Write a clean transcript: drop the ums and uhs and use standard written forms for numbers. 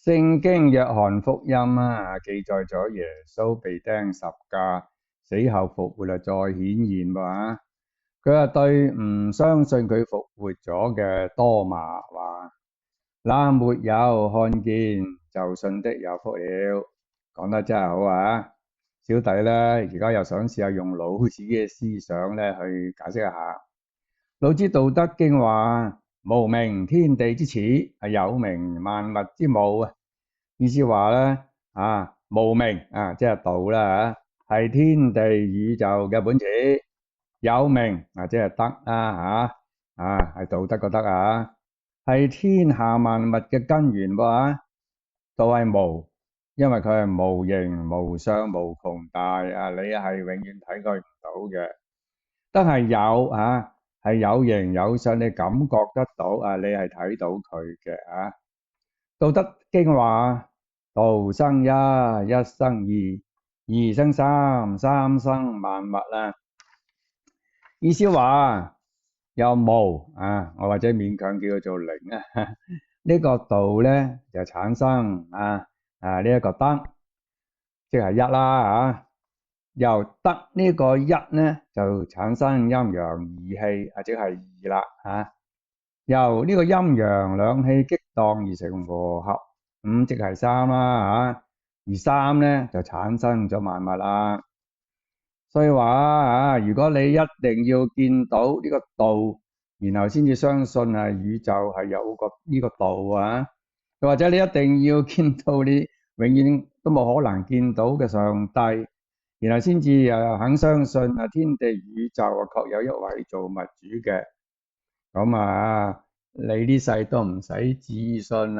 聖經約翰福音記載咗耶穌被釘十架，死後復活再顯現喎。佢話對唔相信佢復活咗嘅多馬話：那沒有看見就信的有福了。講得真係好啊！小弟呢，而家又想試下用老子嘅思想呢去解釋一下。老子《道德經》話：無名，天地之始，有名，萬物之母。意思話呢，無名即係道啦，係天地宇宙嘅本質；有名即係德啦，係道德個德係天下萬物嘅根源噃。道係無，因為佢係無形無相無窮大你係永遠睇佢唔到嘅。德係有係有形有相，你感覺得到你係睇到佢嘅。道德經話：道生一，一生二，二生三，三生萬物意思話有無我或者勉強叫佢做零呢個道呢就產生呢一個德，即係一啦由德呢個一呢就產生陰陽二氣即係二啦由呢個陰陽兩氣激盪而成和合，即係三啦而三呢就產生咗萬物啦。所以話如果你一定要見到呢個道，然後先至相信宇宙係有呢個道又或者你一定要見到你永遠都冇可能見到嘅上帝，然後先至肯相信天地宇宙確有一位造物主嘅，咁你呢世都唔使自信